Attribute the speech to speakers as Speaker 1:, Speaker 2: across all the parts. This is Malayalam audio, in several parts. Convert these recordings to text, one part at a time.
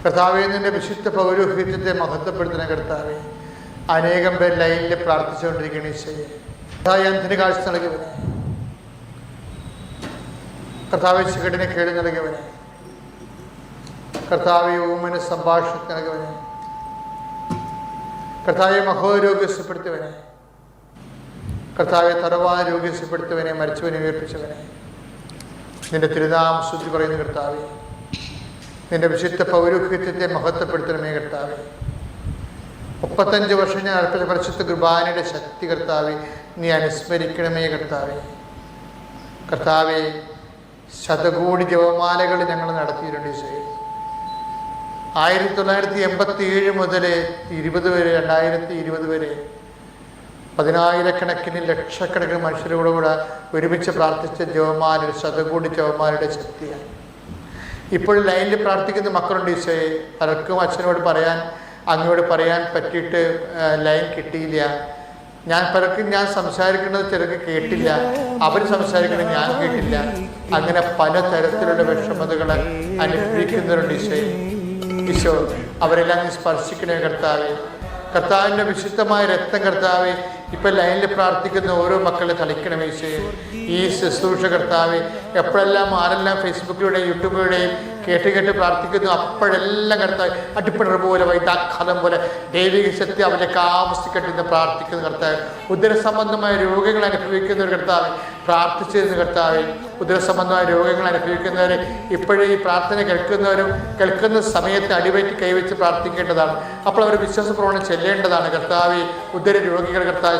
Speaker 1: കർത്താവേ, നിന്റെ വിശുദ്ധ പൗരോഹിത്യത്തെ മഹത്വപ്പെടുത്തുന്ന കർത്താവേ, അനേകം പേർ ലൈനിൽ പ്രാർത്ഥിച്ചുകൊണ്ടിരിക്കുന്ന ഈശോയെ, കർത്താവേ, അന്ധന് കാഴ്ച നൽകിയവനെ, കർത്താവേ, ചുകടിനെ കേട് നൽകിയവനെ, കർത്താവെ, ഊമന് സംഭാഷണത്തിന് നൽകിയവനെ, കർത്താവെ, മഹോരോഗ്യസ്യപ്പെടുത്തിയവനെ, കർത്താവെ, തറവാൻ രോഗ്യസ്യപ്പെടുത്തിയവനെ, മരിച്ചവനെ ഉയർപ്പിച്ചവനെ, നിന്റെ തിരുനാമം സ്തുതി പറയുന്ന കർത്താവെ, നിന്റെ വിശുദ്ധ പൗരോഹിത്യത്തെ മഹത്വപ്പെടുത്തണമേ കർത്താവെ. 35 വർഷം ഞാൻ അർപ്പിച്ച പരിശുദ്ധ കുർബാനയുടെ ശക്തി കർത്താവെ നീ അനുസ്മരിക്കണമേ കർത്താവെ. കർത്താവെ, ശതകോടി ജപമാലകൾ ഞങ്ങൾ നടത്തിയിട്ടുണ്ട് ഈശോയെ. 1987 മുതൽ 20 വരെ 2020 വരെ 10,000-കണക്കിന് ലക്ഷക്കണക്കിന് മനുഷ്യരോടുകൂടെ ഒരുമിച്ച് പ്രാർത്ഥിച്ച ജപമാലയുടെ ശതകോടി ജപമാലയുടെ ശക്തിയാണ്. ഇപ്പോൾ ലൈനിൽ പ്രാർത്ഥിക്കുന്ന മക്കളുണ്ട് ഈശോയെ. പലർക്കും അച്ഛനോട് പറയാൻ, അങ്ങോട്ട് പറയാൻ പറ്റിയിട്ട് ലൈൻ കിട്ടിയില്ല. പലർക്കും ഞാൻ സംസാരിക്കുന്നത് ചിലർക്ക് കേട്ടില്ല, അവർ സംസാരിക്കുന്നത് ഞാൻ കേട്ടില്ല. അങ്ങനെ പലതരത്തിലുള്ള വിഷമതകൾ അനുഭവിക്കുന്നവരുണ്ട് ഈശോയെ. ഈശോ, അവരെല്ലാം നീ സ്പർശിക്കണേ കർത്താവെ. കർത്താവിൻ്റെ വിശുദ്ധമായ രക്തം കർത്താവെ ഇപ്പം ലൈനിൽ പ്രാർത്ഥിക്കുന്ന ഓരോ മക്കളെ തളിക്കണമേ ഈശോയെ. ഈ ശുശ്രൂഷ കർത്താവെ എപ്പോഴെല്ലാം ആരെല്ലാം ഫേസ്ബുക്കിലൂടെയും യൂട്യൂബിലൂടെയും കേട്ട് പ്രാർത്ഥിക്കുന്നു, അപ്പോഴെല്ലാം കർത്താവ് അടിപ്പിണർ പോലെ വൈദ്യാഘാതം പോലെ ദൈവിക ശക്തി അവരിലേക്ക് ആവശ്യപ്പെട്ടിരുന്ന് പ്രാർത്ഥിക്കുന്ന കർത്താവ്. ഉദരസംബന്ധമായ രോഗങ്ങൾ അനുഭവിക്കുന്നവർ കർത്താവ് പ്രാർത്ഥിച്ചിരുന്ന കർത്താവ്. ഉദരസംബന്ധമായ രോഗങ്ങൾ അനുഭവിക്കുന്നവർ ഇപ്പോഴും ഈ പ്രാർത്ഥന കേൾക്കുന്ന സമയത്ത് അടിവയറ്റി കൈവച്ച് പ്രാർത്ഥിക്കേണ്ടതാണ്. അപ്പോൾ അവർ വിശ്വാസപ്രവണം ചെല്ലേണ്ടതാണ് കർത്താവ്. ഉദര രോഗികൾ കർത്താവ്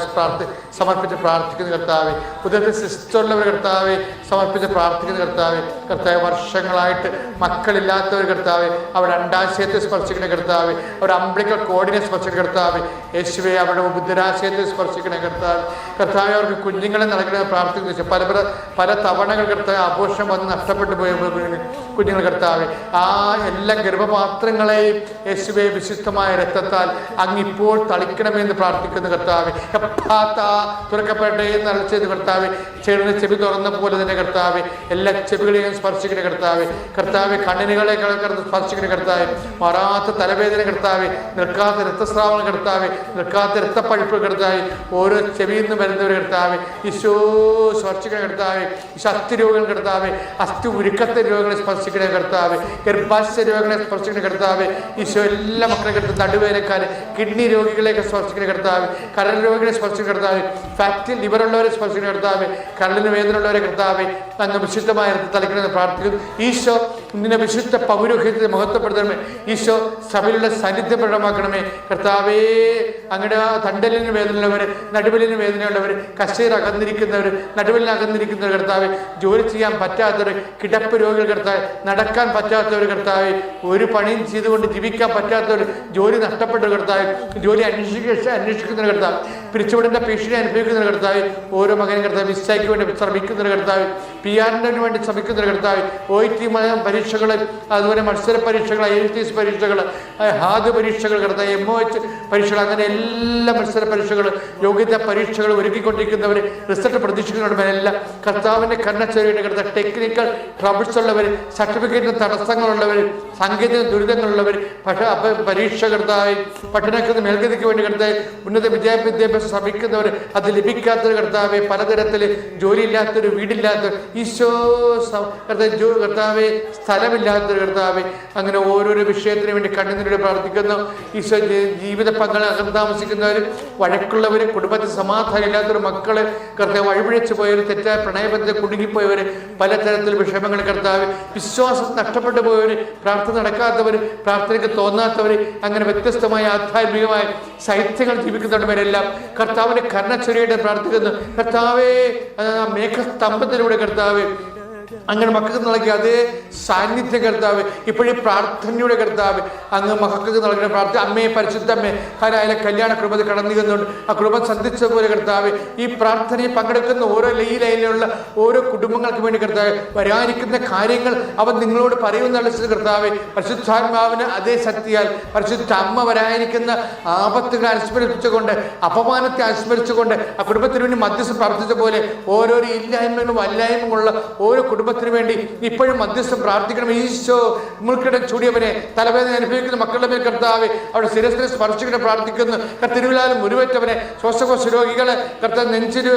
Speaker 1: സമർപ്പിച്ച് പ്രാർത്ഥിക്കുന്ന കർത്താവ്. ഉദരത്തിൽ സിസ്റ്റുള്ളവർ കർത്താവ് സമർപ്പിച്ച് പ്രാർത്ഥിക്കുന്ന കർത്താവ്. കർത്താവ്, വർഷങ്ങളായിട്ട് മക്കളില്ലാത്തവർ കർത്താവ്, അവർ അണ്ടാശയത്തെ സ്പർശിക്കുന്ന കർത്താവ്, അവർ അംബ്ലിക്കൽ കോഡിനെ സ്പർശിക്കുന്ന കർത്താവ്. യേശുവെ, അവരുടെ ഉദരാശയത്തെ സ്പർശിക്കുന്ന കർത്താവ്. കർത്താവ്, അവർക്ക് കുഞ്ഞുങ്ങളെ നൽകണമെന്ന് പ്രാർത്ഥിക്കുന്നു. പല തവണകൾ കർത്താവ് അപോഷണം വന്ന് നഷ്ടപ്പെട്ടു പോയ കുഞ്ഞുങ്ങൾ കർത്താവ്, ആ എല്ലാ ഗർഭപാത്രങ്ങളെയും യേശുവെ വിശുദ്ധമായ രക്തത്താൽ അങ്ങിപ്പോൾ തളിക്കണമെന്ന് പ്രാർത്ഥിക്കുന്ന കർത്താവ്. തുറക്കപ്പെട്ടേ എന്ന് അലച്ചത് കർത്താവ്. ചേർന്ന് ചെവി തുറന്ന പോലെ തന്നെ കർത്താവ് എല്ലാ ചെവികളെയും സ്പർശിക്കുന്ന കർത്താവ്. കർത്താവ്, കണ്ണിനുകളെ സ്പർശിക്കുന്ന കർത്താവ്. മാറാത്ത തലവേദന കർത്താവ്, നിൽക്കാത്ത രക്തസ്രാവങ്ങൾ കർത്താവ്, നിൽക്കാത്ത രക്തപ്പഴുപ്പ് കർത്താവ്, ഓരോ ചെവിയിൽ നിന്ന് വരുന്നവർ കർത്താവ് ഈശോ സ്പർശിക്കുന്ന കർത്താവ്. ഈശോ അസ്ഥി രോഗങ്ങൾ കർത്താവ്, അസ്ഥി ഉരുക്കത്തെ രോഗങ്ങളെ സ്പർശിക്കുന്ന കർത്താവ്, ഗർഭാശയ രോഗങ്ങളെ സ്പർശിക്കുന്ന കർത്താവ്. ഈശോ എല്ലാ മക്കളെ കർത്താവ്, നടുവേദനക്കാര്, കിഡ്നി രോഗികളെയൊക്കെ സ്പർശിക്കുന്ന കർത്താവ്, കരൾ രോഗികളെ സ്പർശിക്കുന്ന കർത്താവ്, ഫാറ്റ് ലിവറുള്ളവരെ സ്പർശിക്കുന്ന കർത്താവ്, കരളിന് വേദന ഉള്ളവരെ കർത്താവ് അങ്ങ് വിശുദ്ധമായ തളിക്കണമെന്ന് പ്രാർത്ഥിക്കുന്നു. ഈശോ, നിന്നെ വിശുദ്ധ പൗരോഹിത്യത്തെ മഹത്വപ്പെടുത്തണമേ. ഈശോ, സഭയിലുള്ള സാന്നിധ്യം പ്രകടമാക്കണമേ കർത്താവേ. അങ്ങയുടെ തണ്ടലിന് വേദനയുള്ളവർ, നടുവിലിന് വേദനയുള്ളവർ, കശേര അകന്നിരിക്കുന്നവർ, നടുവിലിന് അകന്നിരിക്കുന്നവർ കർത്താവ്, ജോലി ചെയ്യാൻ പറ്റാത്തവർ, കിടപ്പ് രോഗികൾ കർത്താവ്, നടക്കാൻ പറ്റാത്തവർ കർത്താവ്, ഒരു പണിയും ചെയ്തുകൊണ്ട് ജീവിക്കാൻ പറ്റാത്തവർ, ജോലി നഷ്ടപ്പെട്ട കർത്താവ്, ജോലി അന്വേഷിക്കുന്ന കർത്താവ്, പിരിച്ചുവിടുന്ന ഭീഷണി അനുഭവിക്കുന്ന കർത്താവ്, ഓരോ മകനും കർത്താവ് വിസയ്ക്ക് വേണ്ടി ശ്രമിക്കുന്ന കർത്താവ്, PR-ന് വേണ്ടി ശ്രമിക്കുന്ന കർത്താവ്, OIT പരീക്ഷകൾ, അതുപോലെ മത്സര പരീക്ഷകൾ, IELTS പരീക്ഷകൾ, ഹാദ് പരീക്ഷകൾ കർത്താവ്, MOH പരീക്ഷകൾ, അങ്ങനെ എല്ലാ മത്സര പരീക്ഷകൾ, യോഗ്യതാ പരീക്ഷകൾ ഒരുക്കിക്കൊണ്ടിരിക്കുന്നവർ, റിസൾട്ട് പ്രതീക്ഷിക്കുന്നവരെല്ലാം കർത്താവിൻ്റെ കരുണച്ചൊരിയുടെ കർത്താവ്, ടെക്നിക്കൽ ട്രബിൾസ് ഉള്ളവർ, സർട്ടിഫിക്കറ്റിന് തടസ്സങ്ങളുള്ളവർ, സാങ്കേതിക ദുരിതങ്ങളുള്ളവർ, പരീക്ഷ കർത്താവ്, പഠനത്തിന് മേൽഗതിക്ക് വേണ്ടി കർത്താവ്, ഉന്നത വിദ്യാഭ്യാസം ശ്രമിക്കുന്നവർ, അത് ലഭിക്കാത്തൊരു കർത്താവ്, പലതരത്തിൽ ജോലിയില്ലാത്തൊരു, വീടില്ലാത്തവർ, ഈശോ കർത്താവെ, സ്ഥലമില്ലാത്തൊരു കർത്താവ്, അങ്ങനെ ഓരോരോ വിഷയത്തിന് വേണ്ടി കണ്ണുനീരോടെ പ്രാർത്ഥിക്കുന്നു. ഈശോ, ജീവിത പങ്കാളി അകന്ന് താമസിക്കുന്നവർ, വഴക്കുള്ളവർ, കുടുംബത്തിൽ സമാധാനം ഇല്ലാത്തൊരു മക്കള് കർത്താവ്, വഴിപിഴച്ചു പോയവർ, തെറ്റായ പ്രണയബന്ധത്തിൽ കുടുങ്ങിപ്പോയവർ, പലതരത്തിൽ വിഷമങ്ങൾ കർത്താവ്, വിശ്വാസം നഷ്ടപ്പെട്ടു പോയവർ, പ്രാർത്ഥന നടക്കാത്തവർ, പ്രാർത്ഥനയ്ക്ക് തോന്നാത്തവർ, അങ്ങനെ വ്യത്യസ്തമായ ആധ്യാത്മികമായ സാഹിത്യങ്ങൾ ജീവിക്കുന്നവരെല്ലാം കർത്താവിന്റെ കരുണച്ചൊരിയുടെ പ്രാർത്ഥിക്കുന്നു. കർത്താവേ, മേഘസ്തംഭത്തിലൂടെ കർത്താവ് അങ്ങനെ മക്കൾക്ക് നൽകിയ അതേ സാന്നിധ്യം കർത്താവ് ഇപ്പോഴും പ്രാർത്ഥനയുടെ കർത്താവ് അങ്ങ് മക്കൾക്ക് നൽകുന്ന പ്രാർത്ഥന. അമ്മയെ, പരിശുദ്ധമ്മേ, അതിലെ കല്യാണ കൃപത കടന്നു ചെന്നുകൊണ്ട് ആ കൃപ സന്ധിച്ചതുപോലെ കർത്താവ് ഈ പ്രാർത്ഥനയിൽ പങ്കെടുക്കുന്ന ഓരോ ലൈനിലുള്ള ഓരോ കുടുംബങ്ങൾക്ക് വേണ്ടി കർത്താവ് വരാനിരിക്കുന്ന കാര്യങ്ങൾ അവൻ നിങ്ങളോട് പറയുമെന്നുള്ള കർത്താവ്, പരിശുദ്ധാത്മാവിന് അതേ ശക്തിയാൽ പരിശുദ്ധ അമ്മ വരാനിരിക്കുന്ന ആപത്തുകളെ അനുസ്മരിച്ചുകൊണ്ട്, അപമാനത്തെ അനുസ്മരിച്ചുകൊണ്ട് ആ കുടുംബത്തിന് വേണ്ടി മധ്യസ്ഥം പ്രാർത്ഥിച്ച പോലെ ഓരോരോ ഇല്ലായ്മകളും വല്ലായ്മകളുള്ള ഓരോ കുടുംബ കുടുംബത്തിന് വേണ്ടി ഇപ്പോഴും മധ്യസ്ഥം പ്രാർത്ഥിക്കണം. ഈശോ മുൾക്കിട ചൂടിയവനെ, തലവേദന അനുഭവിക്കുന്ന മക്കളുടെ മേൽ കർത്താവെ അവിടെ ശിരസിനെ സ്പർശിക്കണം പ്രാർത്ഥിക്കുന്നു. തിരുവിലാലും മുറിവേറ്റവനെ, ശ്വാസകോശ രോഗികളെ കർത്താവ്, നെഞ്ചിന്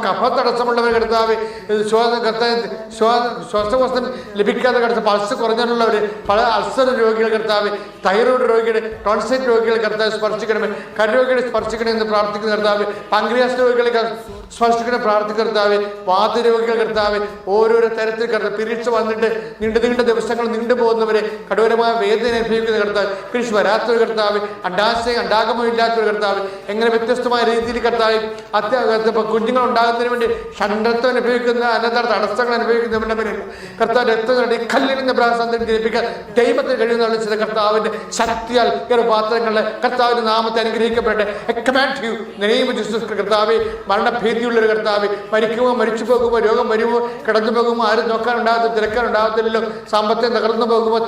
Speaker 1: കഫത്തടസ്സമുള്ളവരെ കർത്താവ്, ശ്വാസകോശം ലഭിക്കാതെ കർത്താവ്, പൾസ് കുറഞ്ഞുള്ളവർ, പല അൾസർ രോഗികൾ കർത്താവ്, തൈറോയ്ഡ് രോഗികൾ, ടോൺസൈറ്റ് രോഗികൾ കർത്താവ് സ്പർശിക്കണമേ. കരരോഗികളെ സ്പർശിക്കണമെന്ന് പ്രാർത്ഥിക്കുന്ന കർത്താവ്, പാങ്ക്രിയാസ് രോഗികളെ സ്പർശിക്കണം പ്രാർത്ഥിക്കുന്ന കർത്താവ്, വാതരോഗികൾ കർത്താവ്, ഓരോരോ തരത്തിൽ കർത്താവ്, പീരീഡ്സ് വന്നിട്ട് നീണ്ട ദിവസങ്ങൾ നീണ്ടുപോകുന്നവരെ, കഠോരമായ വേദന അനുഭവിക്കുന്ന കർത്താവ്, പീരീഡ്സ് വരാത്തൊരു കർത്താവ്, അണ്ടാഗമം ഇല്ലാത്തൊരു കർത്താവ്, എങ്ങനെ വ്യത്യസ്തമായ രീതിയിൽ കർത്താവ് കുഞ്ഞുങ്ങൾ ഉണ്ടാകുന്നതിന് വേണ്ടി ഷണ്ടത്വം അനുഭവിക്കുന്ന അനന്തര തടസ്സങ്ങൾ അനുഭവിക്കുന്നവരുടെ പേരിൽ കർത്താവ് രക്തം കല്ലിന്റെ പ്രാസന്യം ജനിപ്പിക്കാൻ ദൈവത്തിന് കഴിയുന്ന ചില കർത്താവിന്റെ ശക്തിയാൽ പാത്രങ്ങളെ കർത്താവിന്റെ നാമത്തെ അനുഗ്രഹിക്കപ്പെടട്ടെ. കർത്താവ്, മരണഭീതിയുള്ളൊരു കർത്താവ്, മരിച്ചു പോകുമ്പോൾ, രോഗം വരുമോ, കിടന്നു പോകുമ്പോൾ, ആരും നോക്കാനുണ്ടാകത്തില്ല, തിരക്കാനുണ്ടാകത്തില്ലല്ലോ, സാമ്പത്തികം തകർന്നു പോകുമ്പോൾ,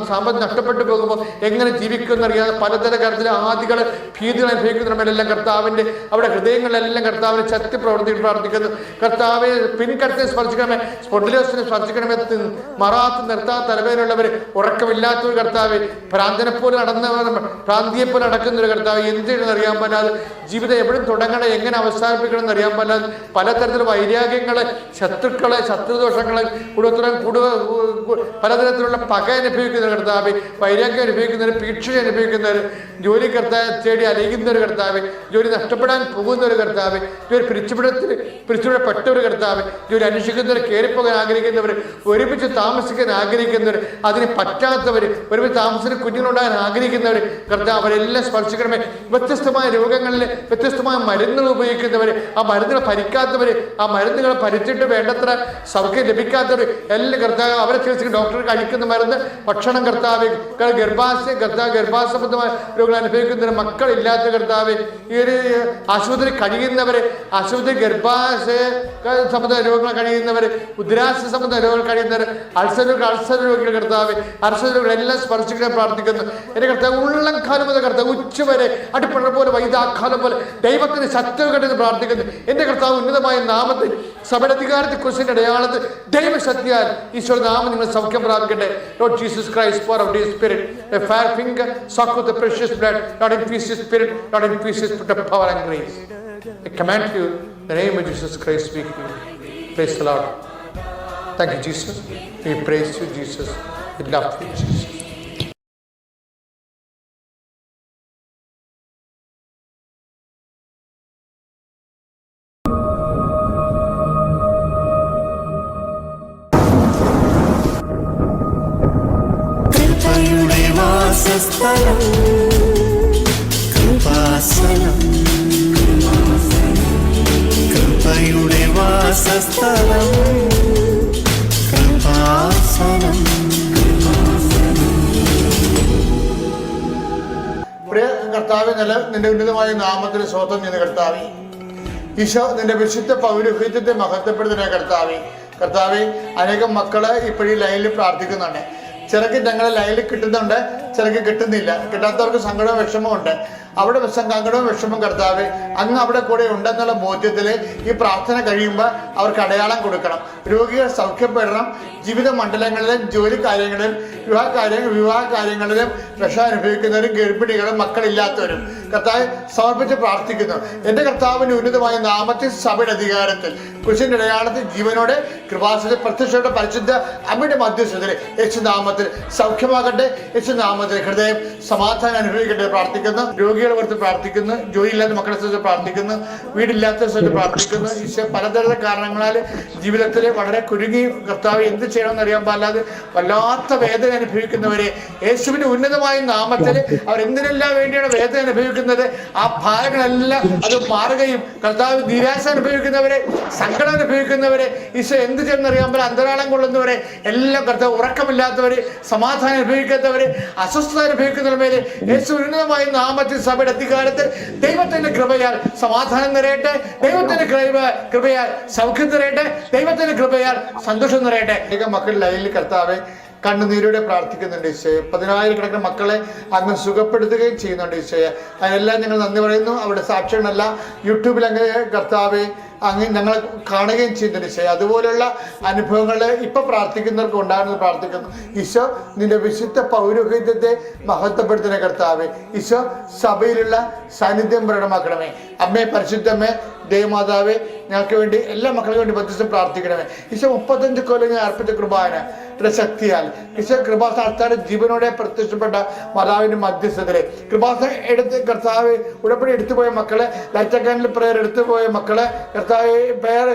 Speaker 1: സാമ്പത്തികം നഷ്ടപ്പെട്ടു പോകുമ്പോൾ എങ്ങനെ ജീവിക്കുമെന്നറിയാതെ പലതര കാര്യത്തിലെ ആദികൾ ഭീതികൾ അനുഭവിക്കുന്നവരെല്ലാം കർത്താവിന്റെ അവിടെ ഹൃദയങ്ങളിലെല്ലാം കർത്താവിനെ ശക്തി പ്രാർത്ഥിക്കുന്നു. കർത്താവെ പിൻകടത്തെ സ്പർശിക്കണമേ, സ്പോണ്ടിലോസിനെ സ്പർശിക്കണമേ. മറാത്ത് നിർത്താത്ത തലവേദനയുള്ളവർ, ഉറക്കമില്ലാത്തൊരു കർത്താവ്, ഭ്രാന്തനെപ്പോലെ ഭ്രാന്തിയെപ്പോലെ നടക്കുന്നൊരു കർത്താവ്, എന്ത് ചെയ്യണമെന്ന് അറിയാൻ പറ്റാതെ, ജീവിതം എവിടെയും തുടങ്ങണം, എങ്ങനെ അവസാനിപ്പിക്കണം എന്ന് അറിയാൻ പറ്റാതെ, പലതരത്തിലുള്ള വൈരാഗ്യങ്ങളെ, ശത്രുക്കളെ, ശത്രുദോഷങ്ങളെ, പലതരത്തിലുള്ള പക അനുഭവിക്കുന്ന കർത്താവ്, വൈരാഗ്യം അനുഭവിക്കുന്നവർ, ഭീഷണി അനുഭവിക്കുന്നവർ, ജോലി കർത്താവ് തേടി അലയുന്ന ഒരു കർത്താവ്, ജോലി നഷ്ടപ്പെടാൻ പോകുന്ന ഒരു കർത്താവ്, ജോലി പിരിച്ചുവിടപ്പെട്ട ഒരു കർത്താവ്, ജോലി അന്വേഷിക്കുന്നവർ, കയറിപ്പോകാൻ ആഗ്രഹിക്കുന്നവർ, ഒരുമിച്ച് താമസിക്കാൻ ആഗ്രഹിക്കുന്നവർ, അതിന് പറ്റാത്തവർ, ഒരുമിച്ച് താമസിച്ച് കുഞ്ഞുങ്ങളുണ്ടാകാൻ ആഗ്രഹിക്കുന്നവർ കർത്താവ്, അവരെല്ലാം സ്പർശിക്കണമേ. വ്യത്യസ്തമായ രോഗങ്ങളിൽ വ്യത്യസ്തമായ മരുന്നുകൾ ഉപയോഗിക്കുന്നവർ, ആ മരുന്നുകൾ ഭരിക്കാത്തവർ, ആ മരുന്നുകൾ ഭരിച്ചിട്ട് വേണ്ടത്ര സൗഖ്യം ലഭിക്കാത്തവർ എല്ലാം കർത്താവ്, അവരെ ചികിത്സിക്കുന്ന ഡോക്ടർ കഴിക്കുന്ന മരുന്ന്, ഭക്ഷണം കർത്താവ്, ഗർഭാസംബന്ധമായ രോഗങ്ങൾ അനുഭവിക്കുന്നവർ, മക്കളില്ലാത്ത കർത്താവ്, ഈ ഒരു ആശുപത്രി കഴിയുന്നവര്, ആശുപത്രി ഗർഭാശയ സംബന്ധ രോഗങ്ങൾ കഴിയുന്നവർ, ഉദരാശയ സംബന്ധ രോഗങ്ങൾ കഴിയുന്നവർ, അൾസർ രോഗികൾ കർത്താവ്, അൾസർ രോഗികളെല്ലാം സ്പർശിക്കാൻ പ്രാർത്ഥിക്കുന്നു. എന്റെ കർത്താവ്, ഉള്ളം കാലം മുതൽ കർത്താവ് ഉച്ചവരെ അടിപ്പഴ പോലെ വൈദാക്കാലം പോലെ ദൈവത്തിന് ശക്തി കണ്ടെന്ന് പ്രാർത്ഥിക്കുന്നു. എന്റെ കർത്താവ്, ഉന്നതമായ നാമത്തിൽ സഭയുടെ അധികാരത്തെ കുറിച്ചിന്റെ അടയാളത്തിൽ ദൈവശക്തിയാൽ ഈശോ നാമം നിങ്ങൾ സൗഖ്യം പ്രാപിക്കട്ടെ. Lord Jesus Christ, pour out His Spirit, a fire finger, soak with the precious blood. Lord, infuse His Spirit, Lord, infuse His power and grace. I command you, in the name of Jesus Christ, speak to you. Praise the Lord. Thank you, Jesus. We praise you, Jesus. We love you, Jesus.
Speaker 2: വാസസ്ഥലം കൃപാസനം, കൃപയുടെ വാസസ്ഥലം കൃപാസനം.
Speaker 1: പ്രിയ കർത്താവേ, നിന്റെ ഉന്നതമായ നാമത്തിന് സ്വന്തം ചെയ്യുന്ന കർത്താവേ, ഈശോ നിന്റെ വിശുദ്ധ പൗരോഹിത്യത്തെ മഹത്വപ്പെടുത്തുന്ന കർത്താവേ, അനേകം മക്കള് ഇപ്പോഴും ലൈനിൽ പ്രാർത്ഥിക്കുന്നുണ്ട്. ചിലക്ക് ഞങ്ങളെ ലൈനിൽ കിട്ടുന്നുണ്ട്, ചിലക്ക് കിട്ടുന്നില്ല. കിട്ടാത്തവർക്ക് സങ്കടവും വിഷമമുണ്ട്. അവിടെ സങ്കടവും വിഷമം കർത്താവേ, അങ്ങ് അവിടെ കൂടെ ഉണ്ടെന്നുള്ള ബോധ്യത്തിൽ ഈ പ്രാർത്ഥന കഴിയുമ്പോൾ അവർക്ക് അടയാളം കൊടുക്കണം. രോഗികൾ സൗഖ്യപ്പെടണം. ജീവിത മണ്ഡലങ്ങളിലും ജോലി കാര്യങ്ങളിലും വിവാഹ കാര്യങ്ങളിലും വിഷം അനുഭവിക്കുന്നവരും ഗർഭിണികളും മക്കളില്ലാത്തവരും കർത്താവ് സമർപ്പിച്ച് പ്രാർത്ഥിക്കുന്നു. എൻ്റെ കർത്താവിൻ്റെ ഉന്നതമായ നാമത്തിൽ സഭയുടെ അധികാരത്തിൽ കുരിശിന്റെ അടയാളത്തിൽ ജീവനോടെ കൃപാസന പ്രത്യക്ഷയുടെ പരിശുദ്ധ അമ്മയുടെ മധ്യസ്ഥത്തിൽ യേശുനാമത്തിൽ സൗഖ്യമാകട്ടെ. യേശുനാമത്തിൽ ഹൃദയം സമാധാനം അനുഭവിക്കട്ടെ പ്രാർത്ഥിക്കുന്നു. രോഗികളെ ഓർത്ത് പ്രാർത്ഥിക്കുന്നു. ജോലിയില്ലാത്ത മക്കളെ സ്ഥലത്ത് പ്രാർത്ഥിക്കുന്നു. വീടില്ലാത്ത സ്ഥലത്ത് പ്രാർത്ഥിക്കുന്നു. ഈശോ പലതരം കാരണങ്ങളാൽ ജീവിതത്തിൽ വളരെ കുരുങ്ങി കർത്താവ് എന്ത് ചെയ്യണമെന്ന് അറിയാൻ പാടില്ലാതെ വല്ലാത്ത വേദന അനുഭവിക്കുന്നവരെ യേശുവിന്റെ ഉന്നതമായ നാമത്തിൽ അവരെന്തിനെല്ലാം വേണ്ടിയാണ് വേദന അനുഭവിക്കുന്നത്, ആ ഭാരങ്ങളെല്ലാം അത് മാറുകയും കർത്താവ് നിരാശ അനുഭവിക്കുന്നവരെ, സങ്കടം അനുഭവിക്കുന്നവരെ, ഈശോ എന്ത് ചെയ്യുന്ന അറിയാൻ പോലെ അന്തരാളം കൊള്ളുന്നവരെ എല്ലാം കർത്താവ്, ഉറക്കമില്ലാത്തവരെ, സമാധാനം അനുഭവിക്കാത്തവരെ, അസ്വസ്ഥത അനുഭവിക്കുന്നവരെ യേശു ഉന്നതമായ നാമത്തിൽ സഭയുടെ അധികാരത്തിൽ ദൈവത്തിന്റെ കൃപയാൽ സമാധാനം നിറയട്ടെ. ദൈവത്തിന്റെ കൃപയാൽ സൗഖ്യം നിറയട്ടെ. ദൈവത്തിന്റെ കൃപയാൽ സന്തോഷം നിറയട്ടെ. മക്കൾ ലൈനിൽ കർത്താവെ കണ്ണുനീരോടെ പ്രാർത്ഥിക്കുന്നുണ്ട് ഈശോയെ. 10,000-കണക്കിന് മക്കളെ അങ്ങ് സുഖപ്പെടുത്തുകയും ചെയ്യുന്നുണ്ട് ഈശോയെ. അതിനെല്ലാം ഞങ്ങൾ നന്ദി പറയുന്നു. അവിടെ സാക്ഷ്യങ്ങളല്ല യൂട്യൂബിൽ അങ്ങനെ കർത്താവെ അങ്ങ് ഞങ്ങൾ കാണുകയും ചെയ്തിട്ട് ഈശോ അതുപോലെയുള്ള അനുഭവങ്ങൾ ഇപ്പം പ്രാർത്ഥിക്കുന്നവർക്ക് ഉണ്ടാകുന്നത് പ്രാർത്ഥിക്കുന്നു. ഈശോ നിന്റെ വിശുദ്ധ പൗരോഹിത്യത്തെ മഹത്വപ്പെടുത്തുന്ന കർത്താവേ, ഈശോ സഭയിലുള്ള സാന്നിധ്യം പ്രകടമാക്കണമേ. അമ്മേ, പരിശുദ്ധമ്മേ, ദേവമാതാവേ, ഞങ്ങൾക്ക് വേണ്ടി എല്ലാ മക്കൾക്ക് വേണ്ടി മധ്യസ്ഥം പ്രാർത്ഥിക്കണമേ. ഈശോ 35 കൊല്ലം ഞാൻ അർപ്പിച്ച കൃപാസനയുടെ ശക്തിയാൽ ഈശോ കൃപാസന നടത്താൻ ജീവനോടെ പ്രത്യക്ഷപ്പെട്ട മാതാവിന്റെ മധ്യസ്ഥതയിലെ കൃപാസന എടുത്ത് കർത്താവ് ഉടമ്പടി എടുത്തുപോയ മക്കളെ, ലൈറ്റ് അക്കാൻഡിൽ പ്രേയർ എടുത്തുപോയ മക്കളെ കർത്താവ് പേർ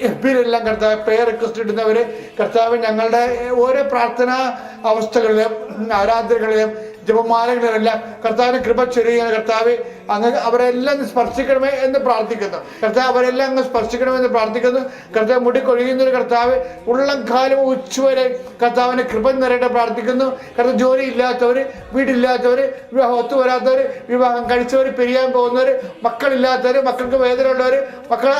Speaker 1: എഫ്ബിയിലെല്ലാം കർത്താവ് പേർ റിക്വസ്റ്റ് ഇടുന്നവര് കർത്താവ് ഞങ്ങളുടെ ഓരോ പ്രാർത്ഥനാ അവസ്ഥകളിലും ആരാധനകളിലും ജപമാലകളിലെല്ലാം കർത്താവിന് കൃപ ചൊരിയുന്ന കർത്താവ് അങ്ങ് അവരെല്ലാം സ്പർശിക്കണമേ എന്ന് പ്രാർത്ഥിക്കുന്നു. കർത്താവ് അവരെല്ലാം അങ്ങ് സ്പർശിക്കണമെന്ന് പ്രാർത്ഥിക്കുന്നു. കർത്താവ് മുടി കൊഴിയുന്നൊരു കർത്താവ് ഉള്ളം കാലം ഉച്ചവരെ കർത്താവിന് കൃപ നിറയട്ടെ പ്രാർത്ഥിക്കുന്നു. കർത്താവ് ജോലി ഇല്ലാത്തവർ, വീടില്ലാത്തവർ, വിവാഹം ഒത്തുവരാത്തവർ, വിവാഹം കഴിച്ചവർ, പിരിയാൻ പോകുന്നവർ, മക്കളില്ലാത്തവർ, മക്കൾക്ക് വേദന ഉള്ളവർ, മക്കളെ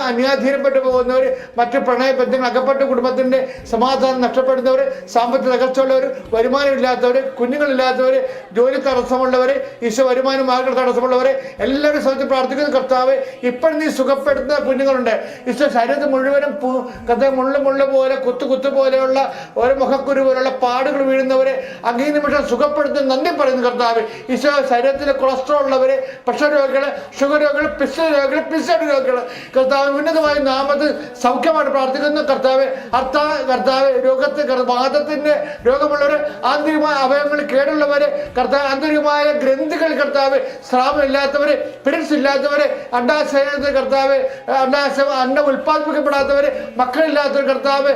Speaker 1: അന്യാധീനപ്പെട്ടു പോകുന്നവർ, മറ്റ് പ്രണയ ബന്ധങ്ങൾ അകപ്പെട്ട കുടുംബത്തിന്റെ സമാധാനം നഷ്ടപ്പെടുന്നവർ, സാമ്പത്തിക തകർച്ചയുള്ളവർ, വരുമാനമില്ലാത്തവർ, കുഞ്ഞുങ്ങളില്ലാത്തവർ, ജോലി തടസ്സമുള്ളവരെ, ഈശോ വരുമാന മാർഗ തടസ്സമുള്ളവരെ എല്ലാവരും സമയത്ത് പ്രാർത്ഥിക്കുന്ന കർത്താവ് ഇപ്പോഴും നീ സുഖപ്പെടുത്തുന്ന കുഞ്ഞുങ്ങളുണ്ട്. ഈശോ ശരീരത്തിൽ മുഴുവനും മുള്ളു പോലെ കുത്തു പോലെയുള്ള ഓരോ മുഖക്കുരു പോലെയുള്ള പാടുകൾ വീഴുന്നവരെ അങ്ങേ നിമിഷം സുഖപ്പെടുത്തുന്ന നന്ദി പറയുന്നു കർത്താവ്. ഈശോ ശരീരത്തിലെ കൊളസ്ട്രോൾ ഉള്ളവരെ, പ്രഷർ രോഗികള്, ഷുഗർ രോഗികൾ, പിസ്സഡ് രോഗികൾ കർത്താവ് ഉന്നതമായ നാമത്തിൽ സൗഖ്യമായിട്ട് പ്രാർത്ഥിക്കുന്നു കർത്താവ്. കർത്താവ് വാദത്തിന്റെ രോഗമുള്ളവര്, ആന്തരികമായ അവയവങ്ങളിൽ കേടുള്ളവര്, കർത്താവ് ആന്തരികമായ ഗ്രന്ഥികൾ കർത്താവ്, സ്രാവമില്ലാത്തവര്, പിരിഡ്സ് ഇല്ലാത്തവര്, അണ്ടാശയത്തിൽ കർത്താവ് അന്നം ഉൽപ്പാദിപ്പിക്കപ്പെടാത്തവര്, മക്കളില്ലാത്തവർ കർത്താവ്,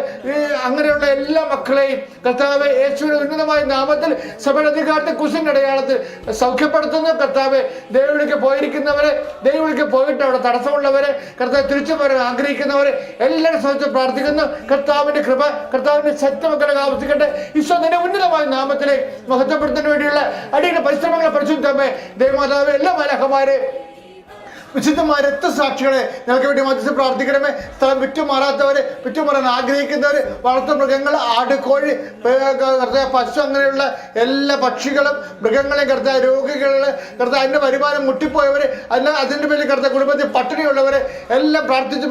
Speaker 1: അങ്ങനെയുള്ള എല്ലാ മക്കളെയും കർത്താവ് യേശുവിന്റെ ഉന്നതമായ നാമത്തിൽ സഭയുടെ അധികാരത്തെ കുശിന്റെ അടയാളത്തിൽ സൗഖ്യപ്പെടുത്തുന്നു കർത്താവ്. ദൈവവിളിക്ക് പോയിരിക്കുന്നവരെ, ദൈവവിളിക്ക് പോയിട്ട് അവിടെ തടസ്സമുള്ളവരെ, കർത്താവ് തിരിച്ചു വരാൻ ആഗ്രഹിക്കുന്നവരെ എല്ലാവരും സമയത്ത് പ്രാർത്ഥിക്കുന്നു. കർത്താവിന്റെ കൃപ, കർത്താവിന്റെ ശക്തമക്കളെ ആവശ്യിക്കട്ടെ. ഈശോ നിന്റെ ഉന്നതമായ നാമത്തിലെ മഹത്വപ്പെടുത്താൻ വേണ്ടിയുള്ള അടിയുടെ പരിശ്രമങ്ങളെ പരിശുദ്ധമേ, ദേവമാതാവ്, എല്ലാ മാലാഖമാരെ, വിശുദ്ധമായ രക്തസാക്ഷികളെ ഞങ്ങൾക്ക് വേണ്ടി മധ്യസ്ഥ പ്രാർത്ഥിക്കണമേ. സ്ഥലം വിറ്റുമാറാത്തവര്, വിറ്റുമാറാൻ ആഗ്രഹിക്കുന്നവര്, വളർത്തു മൃഗങ്ങൾ, ആട്, കോഴി, പശു, അങ്ങനെയുള്ള എല്ലാ പക്ഷികളും മൃഗങ്ങളെ കർത്താവ്, രോഗികള് കർത്താവ്, അതിന്റെ വരുമാനം മുട്ടിപ്പോയവര്, അതിന്റെ പേരിൽ കർത്താവ് കുടുംബത്തിൽ പട്ടിണിയുള്ളവരെ എല്ലാം പ്രാർത്ഥിച്ച്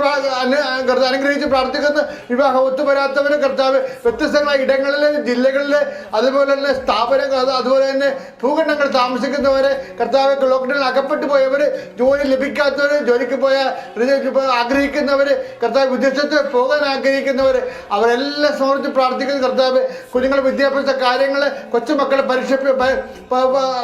Speaker 1: കർത്താവ് അനുഗ്രഹിച്ച് പ്രാർത്ഥിക്കുന്നു. വിവാഹം ഒത്തുവരാത്തവര് കർത്താവ് വ്യത്യസ്തങ്ങളായ ഇടങ്ങളിലെ, ജില്ലകളിലെ, അതുപോലെ തന്നെ സ്ഥാപനങ്ങൾ, അതുപോലെ തന്നെ ഭൂഖണ്ഡങ്ങൾ താമസിക്കുന്നവരെ കർത്താവ്, ലോക്ക്ഡൌണിൽ അകപ്പെട്ടു പോയവര്, ജോലി ലഭിക്കാത്തവര്, ജോലിക്ക് ആഗ്രഹിക്കുന്നവര്, കർത്താവ് വിദേശത്ത് പോകാൻ ആഗ്രഹിക്കുന്നവര്, അവരെല്ലാം സമർപ്പിച്ച് പ്രാർത്ഥിക്കുന്ന കർത്താവ്. കുഞ്ഞുങ്ങളുടെ വിദ്യാഭ്യാസ കാര്യങ്ങള്,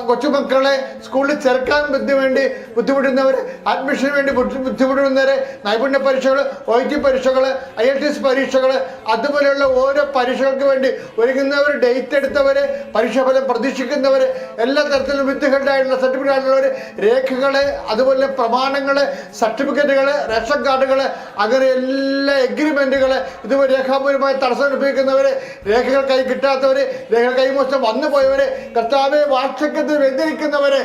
Speaker 1: കൊച്ചുമക്കളെ സ്കൂളിൽ ചേർക്കാൻ വേണ്ടി ബുദ്ധിമുട്ടുന്നവര്, അഡ്മിഷന് വേണ്ടി ബുദ്ധിമുട്ടുന്നവര്, നൈപുണ്യ പരീക്ഷകൾ, OIT പരീക്ഷകൾ, IELTS പരീക്ഷകൾ, അതുപോലെയുള്ള ഓരോ പരീക്ഷകൾക്ക് വേണ്ടി ഒരുങ്ങുന്നവർ, ഡേറ്റ് എടുത്തവര്, പരീക്ഷാഫലം പ്രതീക്ഷിക്കുന്നവര്, എല്ലാ തരത്തിലും വിദ്യകളുടെ സർട്ടിഫിക്കറ്റ് ആയിട്ടുള്ളവര്, രേഖകള്, അതുപോലെ പ്രമാണങ്ങള്, സർട്ടിഫിക്കറ്റുകള്, റേഷൻ കാർഡുകള്, അങ്ങനെ എല്ലാ എഗ്രിമെന്റുകള്, ഇതുപോലെ രേഖാപൂർവമായ തടസ്സം അനുഭവിക്കുന്നവര്, രേഖകൾ കൈ കിട്ടാത്തവര്, രേഖകൾ കൈമോശം വന്നു പോയവര്, കർത്താവ് വാർദ്ധക്യത്തിൽ വേദനിക്കുന്നവര്,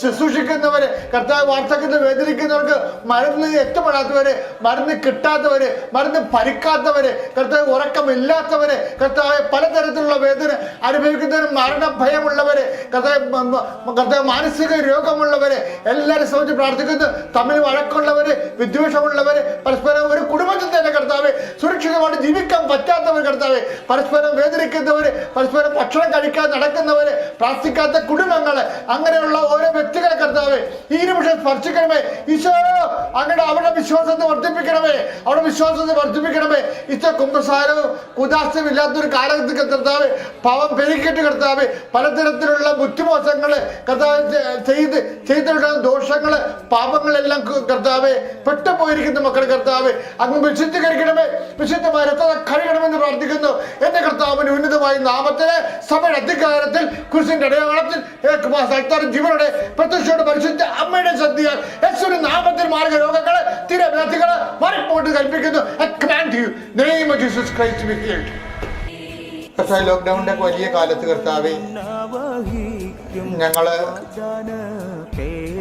Speaker 1: ശുശ്രൂഷിക്കുന്നവര്, കർത്താവ് വാർദ്ധക്യത്തിൽ വേദനിക്കുന്നവർക്ക് മരുന്ന് എത്തപ്പെടാത്തവര്, മരുന്ന് കിട്ടാത്തവര്, മരുന്ന് ഭരിക്കാത്തവര്, കർത്താവ് ഉറക്കമില്ലാത്തവര്, കർത്താവ് പലതരത്തിലുള്ള വേദന അനുഭവിക്കുന്നവര്, മരണഭയമുള്ളവര്, കർത്താവ് മാനസിക രോഗമുള്ളവര് എല്ലാവരും ശ്രമിച്ച് പ്രാർത്ഥിക്കുന്നു. തമ്മിൽ വഴക്കുള്ളവര്, വിദ്വേഷമുള്ളവര്, പരസ്പരം ഒരു കുടുംബത്തിൽ തന്നെ കർത്താവ് സുരക്ഷിതമായിട്ട് ജീവിക്കാൻ പറ്റാത്തവർ കർത്താവ്, പരസ്പരം വേദനിക്കുന്നവര്, പരസ്പരം ഭക്ഷണം കഴിക്കാൻ നടക്കുന്നവര്, പ്രാർത്ഥിക്കാത്ത കുടുംബങ്ങള്, അങ്ങനെയുള്ള ഓരോ വ്യക്തികളെ കർത്താവ് ഈ നിമിഷം സ്പർശിക്കണമേ. ഈശോ അങ്ങനെ അവരുടെ വിശ്വാസത്തെ വർദ്ധിപ്പിക്കണമേ. ഈശോ കുംഭസാരവും കുദാസ്യവും ഇല്ലാത്തൊരു കാലഘട്ടത്തിൽ കർത്താവ് പാവം പെരുക്കിട്ട് കർത്താവ് പലതരത്തിലുള്ള ബുദ്ധിമോശങ്ങള് കർത്താവ് ചെയ്തിട്ടുള്ള ദോഷങ്ങള്, പാപങ്ങളെല്ലാം കർത്താവ് പെട്ടുപോയിരിക്കുന്ന മക്കൾ കർത്താവ് അങ്ങ് വിശുദ്ധീകരിക്കണമേ. വിശുദ്ധമായ രക്തത്തെ കഴുകണമെന്ന് പ്രാർത്ഥിക്കുന്നു. എന്റെ കർത്താവിന്റെ ഉന്നതമായ നാമത്തില് സഭയുടെ അധികാരത്തിൽ കുരിശിന്റെ അടയാളത്തിൽ ജീവനോടെ പ്രത്യക്ഷയുടെ പരിശുദ്ധ അമ്മയുടെ ശ്രദ്ധയാൽ യേശുവിന്റെ നാമത്തിൽ മാർഗ രോഗങ്ങള്, തീരവ്യാധികള് മാറിപ്പോട്ട് കൽപ്പിക്കുന്നു. ലോക്ക്ഡൌണിന്റെ വലിയ കാലത്ത് കർത്താവെ ഞങ്ങള്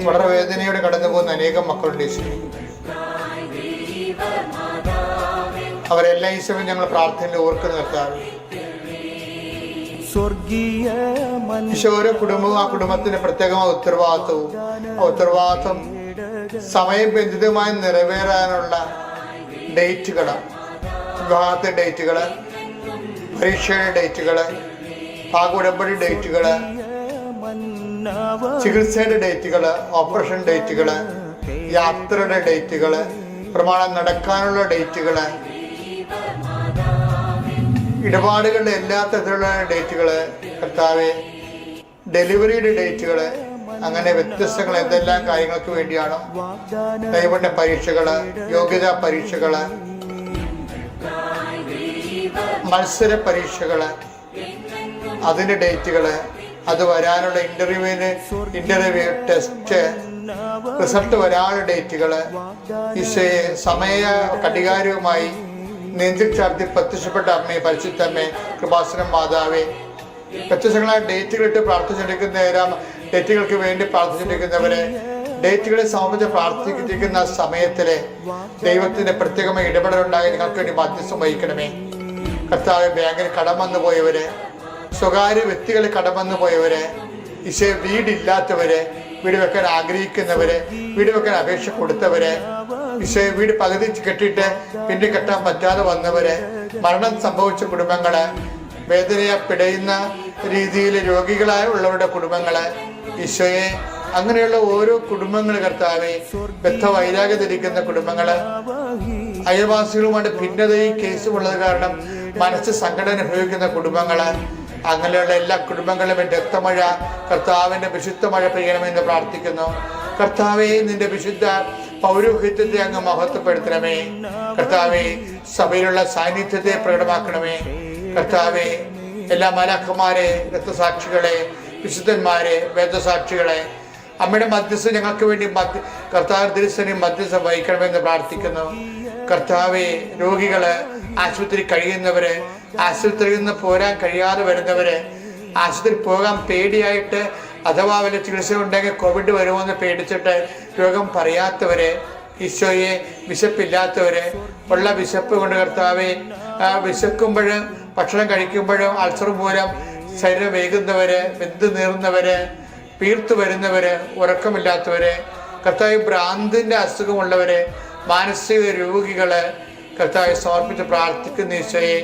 Speaker 1: വളരെ വേദനയോടെ കടന്നു പോകുന്ന അനേകം മക്കളുണ്ട് ഈശോ. അവരെല്ലാം ഈശോയും ഞങ്ങൾ പ്രാർത്ഥനയിൽ ഓർക്കുന്നു കർത്താവെ. ഈശോ ഓരോ കുടുംബവും ആ കുടുംബത്തിന്റെ പ്രത്യേകമായ ഉത്തരവാദിത്വം സമയബന്ധിതമായി നിറവേറാനുള്ള ഡേറ്റുകൾ, വിവാഹത്തെ ഡേറ്റുകൾ, പരീക്ഷയുടെ ഡേറ്റുകൾ, പാകുടമ്പടി ഡേറ്റുകൾ, ചികിത്സയുടെ ഡേറ്റുകൾ, ഓപ്പറേഷൻ ഡേറ്റുകൾ, യാത്രയുടെ ഡേറ്റുകൾ, പ്രമാണം നടക്കാനുള്ള ഡേറ്റുകൾ, ഇടപാടുകളുടെ എല്ലാ തരത്തിലുള്ള ഡേറ്റുകൾ, കർത്താവെ ഡെലിവറിയുടെ ഡേറ്റുകൾ, അങ്ങനെ വ്യത്യസ്തങ്ങൾ എന്തെല്ലാം കാര്യങ്ങൾക്ക് വേണ്ടിയാണോ ദൈവന്റെ പരീക്ഷകള്, യോഗ്യതാ പരീക്ഷകള്, മത്സര പരീക്ഷകള്, അതിന്റെ ഡേറ്റുകള്, അത് വരാനുള്ള ഇന്റർവ്യൂ ടെസ്റ്റ് റിസൾട്ട് വരാനുള്ള ഡേറ്റുകള്, ഈശോയെ സമയ കടികാരവുമായി നെഞ്ചിൽ ചാർത്തി പ്രത്യക്ഷപ്പെട്ട അമ്മയെ, പരിശുദ്ധമ്മേ, കൃപാസനം മാതാവേ, വ്യത്യസ്തങ്ങളായ ഡേറ്റുകളിട്ട് പ്രാർത്ഥിച്ചിരിക്കുന്ന ഡേറ്റുകൾക്ക് വേണ്ടി പ്രാർത്ഥിച്ചിരിക്കുന്നവരെ, ഡേറ്റുകളെ സംബന്ധിച്ച് പ്രാർത്ഥിക്കുന്ന സമയത്തിലെ ദൈവത്തിന്റെ പ്രത്യേകമായ ഇടപെടലുണ്ടായി നിങ്ങൾക്ക് വേണ്ടി മധ്യസ്ഥം വഹിക്കണമേ. കർത്താവ് ബാങ്കിൽ കടം വന്നു പോയവരെ, സ്വകാര്യ വ്യക്തികളിൽ കടം വന്നു പോയവരെ, ഈശോ വീടില്ലാത്തവരെ, വീട് വെക്കാൻ ആഗ്രഹിക്കുന്നവരെ, വീട് വെക്കാൻ അപേക്ഷ കൊടുത്തവരെ, ഈശോ വീട് പകുതി കെട്ടിയിട്ട് പിന്നെ കെട്ടാൻ പറ്റാതെ വന്നവരെ, മരണം സംഭവിച്ച കുടുംബങ്ങള്, വേദനയെ പിടയുന്ന രീതിയിൽ രോഗികളായ ഉള്ളവരുടെ കുടുംബങ്ങള്, ഈശോയെ അങ്ങനെയുള്ള ഓരോ കുടുംബങ്ങൾ കർത്താവെ, ബദ്ധവൈരാഗ്യം ധരിക്കുന്ന കുടുംബങ്ങള്, അയൽവാസികളുമായിട്ട് ഭിന്നതയും കേസും ഉള്ളത് കാരണം മനസ്സ് സങ്കടം അനുഭവിക്കുന്ന കുടുംബങ്ങള്, അങ്ങനെയുള്ള എല്ലാ കുടുംബങ്ങളിലും രക്തമഴ, കർത്താവിന്റെ വിശുദ്ധ മഴ പെയ്യണമെന്ന് പ്രാർത്ഥിക്കുന്നു. കർത്താവെ നിന്റെ വിശുദ്ധ പൗരോഹിത്യത്തെ അങ്ങ് മഹത്വപ്പെടുത്തണമേ. കർത്താവെ സഭയിലുള്ള സാന്നിധ്യത്തെ പ്രകടമാക്കണമേ. കർത്താവെ എല്ലാ മാലാഖമാരെ, രക്തസാക്ഷികളെ, വിശുദ്ധന്മാരെ, വേദസാക്ഷികളെ, അമ്മയുടെ മധ്യസ്ഥ ഞങ്ങൾക്ക് വേണ്ടി കർത്താവ് തിരുസേനയും മധ്യസ്ഥ വഹിക്കണമെന്ന് പ്രാർത്ഥിക്കുന്നു. കർത്താവെ രോഗികള്, ആശുപത്രി കഴിയുന്നവര്, ആശുപത്രിയിൽ നിന്ന് പോരാൻ കഴിയാതെ വരുന്നവര്, ആശുപത്രി പോകാൻ പേടിയായിട്ട് അഥവാ വല്ല ചികിത്സ ഉണ്ടെങ്കിൽ കോവിഡ് വരുമോയെന്ന് പേടിച്ചിട്ട് രോഗം പറയാത്തവര്, ഈശോയെ വിശപ്പില്ലാത്തവര്, ഉള്ള വിശപ്പ് കൊണ്ട് കർത്താവെ വിശക്കുമ്പോഴും ഭക്ഷണം കഴിക്കുമ്പോഴും അൾസർ മൂലം ശരീരം വേകുന്നവര്, വെന്ത് നീറുന്നവര്, പീർത്തു വരുന്നവര്, ഉറക്കമില്ലാത്തവര്, കർത്താവ് ഭ്രാന്തിന്റെ അസുഖമുള്ളവര്, മാനസിക രോഗികള് കർത്താവെ സമർപ്പിച്ച് പ്രാർത്ഥിക്കുന്ന ഈശോയെ,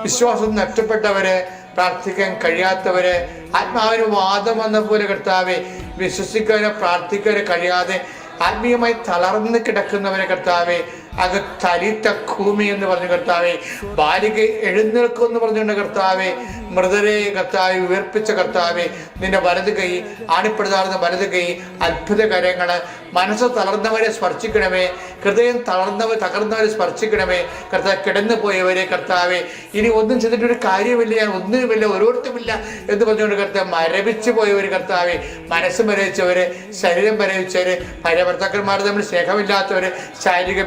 Speaker 1: വിശ്വാസം നഷ്ടപ്പെട്ടവര്, പ്രാർത്ഥിക്കാൻ കഴിയാത്തവര്, ആത്മാവിന് വാദം വന്ന പോലെ കർത്താവെ വിശ്വസിക്കാനോ പ്രാർത്ഥിക്കാനോ കഴിയാതെ ആത്മീയമായി തളർന്ന് കിടക്കുന്നവരെ കർത്താവെ, അത് തരിത്ത ഭൂമി എന്ന് പറഞ്ഞു കർത്താവെ, ബാലിക എഴുന്നേൽക്കും എന്ന് പറഞ്ഞുകൊണ്ട് കർത്താവെ, മൃതരെ കർത്താവെ ഉയർപ്പിച്ച കർത്താവെ, നിന്റെ വലത് കൈ, ആണിപ്പെടുത്താറുന്ന വലത് കൈ, അത്ഭുത കരങ്ങള്, മനസ്സ് തളർന്നവരെ സ്പർശിക്കണമേ, ഹൃദയം തകർന്നവരെ സ്പർശിക്കണമേ. കർത്താവ് കിടന്നു പോയവരെ കർത്താവെ, ഇനി ഒന്നും ചെയ്തിട്ടൊരു കാര്യമില്ല, ഞാൻ ഒന്നുമില്ല, ഓരോരുത്തമില്ല എന്ന് പറഞ്ഞുകൊണ്ട് കർത്താവ് മരവിച്ചു പോയവര് കർത്താവെ, മനസ്സ് മരവിച്ചവര്, ശരീരം മരവിച്ചവര്, ഭാര്യ ഭർത്താക്കന്മാർ തമ്മിൽ സ്നേഹമില്ലാത്തവര്, ശാരീരിക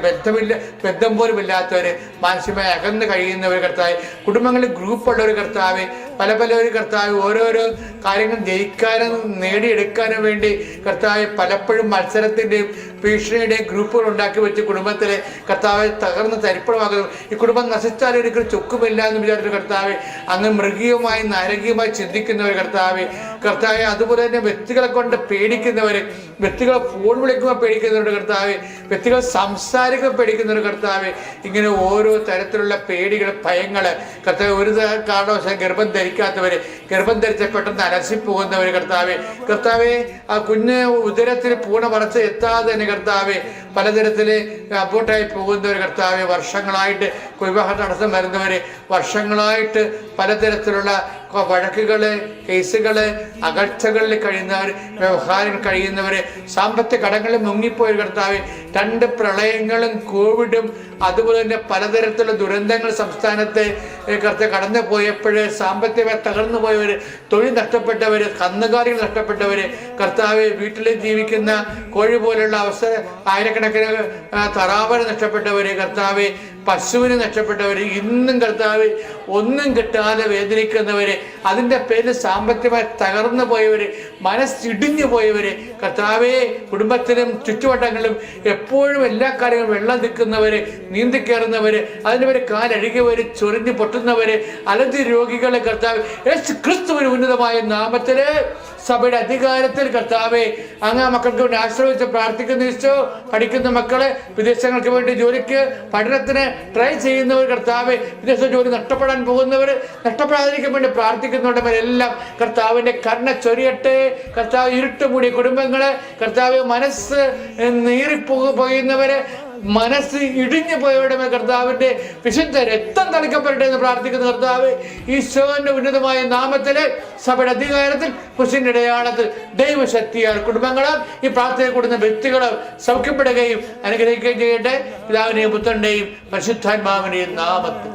Speaker 1: ബന്ധം പോലും ഇല്ലാത്തവര്, മാനസികമായി അകന്ന് കഴിയുന്നവർ കർത്താവ്, കുടുംബങ്ങളിൽ ഗ്രൂപ്പുള്ളവർ കർത്താവ്, പലവരും കർത്താവ് ഓരോരോ കാര്യങ്ങൾ ജയിക്കാനും നേടിയെടുക്കാനും വേണ്ടി കർത്താവ് പലപ്പോഴും മത്സരത്തിൻ്റെയും ഭീഷണിയുടെയും ഗ്രൂപ്പുകൾ ഉണ്ടാക്കി വെച്ച് കുടുംബത്തിലെ കർത്താവ് തകർന്ന് തരിപ്പണമാകുന്നു. ഈ കുടുംബം നശിച്ചാലും ഒരിക്കലും ചൊക്കുമില്ല എന്ന് വിചാരിച്ച കർത്താവ്, അങ്ങ് മൃഗീയമായി നരകീയമായി ചിന്തിക്കുന്നവർ കർത്താവ്, അതുപോലെ തന്നെ വ്യക്തികളെ കൊണ്ട് പേടിക്കുന്നവര്, വ്യക്തികളെ ഫോൺ വിളിക്കുമ്പോൾ പേടിക്കുന്നവരുടെ കർത്താവ്, വ്യക്തികൾ സംസാരിക്കുമ്പോൾ പേടിക്കുന്നവർ കർത്താവ്, ഇങ്ങനെ ഓരോ തരത്തിലുള്ള പേടികൾ, ഭയങ്ങള് കർത്താവ്, ഒരു കാരണവശാലും ഗർഭം ധരിക്കാത്തവര്, ഗർഭം ധരിച്ച പെട്ടെന്ന് അലസിപ്പോകുന്നവര് കർത്താവെ, ആ കുഞ്ഞ് ഉദരത്തിന് പൂർണ്ണ വളർച്ച എത്താതെ തന്നെ കർത്താവെ പലതരത്തില് അബോട്ടായി പോകുന്നവർ കർത്താവെ, വർഷങ്ങളായിട്ട് വിവാഹ തടസ്സം വരുന്നവര്, വർഷങ്ങളായിട്ട് പലതരത്തിലുള്ള വഴക്കുകള്, കേസുകള്, അകൽച്ചകളിൽ കഴിയുന്നവർ, വ്യവഹാരങ്ങൾ കഴിയുന്നവര്, സാമ്പത്തിക കടങ്ങളിൽ മുങ്ങിപ്പോയ കർത്താവ്, 2 പ്രളയങ്ങളും കോവിഡും അതുപോലെ തന്നെ പലതരത്തിലുള്ള ദുരന്തങ്ങൾ സംസ്ഥാനത്തെ കടന്നു പോയപ്പോഴ് സാമ്പത്തികമായി തകർന്നു പോയവര്, തൊഴിൽ നഷ്ടപ്പെട്ടവര്, കന്നുകാലികൾ നഷ്ടപ്പെട്ടവര് കർത്താവ്, വീട്ടിൽ ജീവിക്കുന്ന കോഴി പോലുള്ള അവസ്ഥ, ആയിരക്കണക്കിന് തറാവര നഷ്ടപ്പെട്ടവര് കർത്താവ്, പശുവിന് നഷ്ടപ്പെട്ടവര്, ഇന്നും കർത്താവ് ഒന്നും കിട്ടാതെ വേദനിക്കുന്നവര്, അതിൻ്റെ പേരിൽ സാമ്പത്തികമായി തകർന്നു പോയവര്, മനസ്സിടിഞ്ഞു പോയവര് കർത്താവെ, കുടുംബത്തിലും ചുറ്റുവട്ടങ്ങളിലും എപ്പോഴും എല്ലാ കാര്യങ്ങളും വെള്ളം നിൽക്കുന്നവര്,
Speaker 3: നീന്തിക്കയറുന്നവര്, അതിനുവരെ കാലഴുകിയവര്, ചൊറിഞ്ഞ് പൊട്ടുന്നവര്, അലർജി രോഗികളെ കർത്താവ് യേശു ക്രിസ്തുവിന് ഉന്നതമായ നാമത്തില് സഭയുടെ അധികാരത്തിൽ കർത്താവെ അങ്ങ് മക്കൾക്ക് വേണ്ടി ആശ്രയിച്ച് പ്രാർത്ഥിക്കുന്ന ഈശോ. പഠിക്കുന്ന മക്കളെ, വിദേശങ്ങൾക്ക് വേണ്ടി ജോലിക്ക് പഠനത്തിന് ട്രൈ ചെയ്യുന്നവർ കർത്താവെ, വിദേശ ജോലി നഷ്ടപ്പെടാൻ പോകുന്നവർ, നഷ്ടപ്പെടാതിരിക്കാൻ വേണ്ടി പ്രാർത്ഥിക്കുന്നുണ്ടവരെല്ലാം കർത്താവിന്റെ കരുണ ചൊരിയട്ടെ. കർത്താവ് ഇരുട്ടുമൂടിയ കുടുംബങ്ങളെ, കർത്താവ് മനസ്സ് നീറിപ്പോകുന്നവരെ, മനസ്സ് ഇടിഞ്ഞു പോയവരുടെ കർത്താവിന്റെ വിശുദ്ധ രക്തം തളിക്കപ്പെടട്ടെ എന്ന് പ്രാർത്ഥിക്കുന്ന കർത്താവ് ഈശോന്റെ ഉന്നതമായ നാമത്തില് സഭയുടെ അധികാരത്തിൽ കുരിശിന്റെ അടയാളത്തിൽ ദൈവശക്തിയാൽ കുടുംബങ്ങളും ഈ പ്രാർത്ഥന കൊടുക്കുന്ന വ്യക്തികളും സൗഖ്യപ്പെടുകയും അനുഗ്രഹിക്കുകയും ചെയ്യട്ടെ. പിതാവിന്റെയും പുത്രന്റെയും പരിശുദ്ധാത്മാവിന്റെയും നാമത്തിൽ.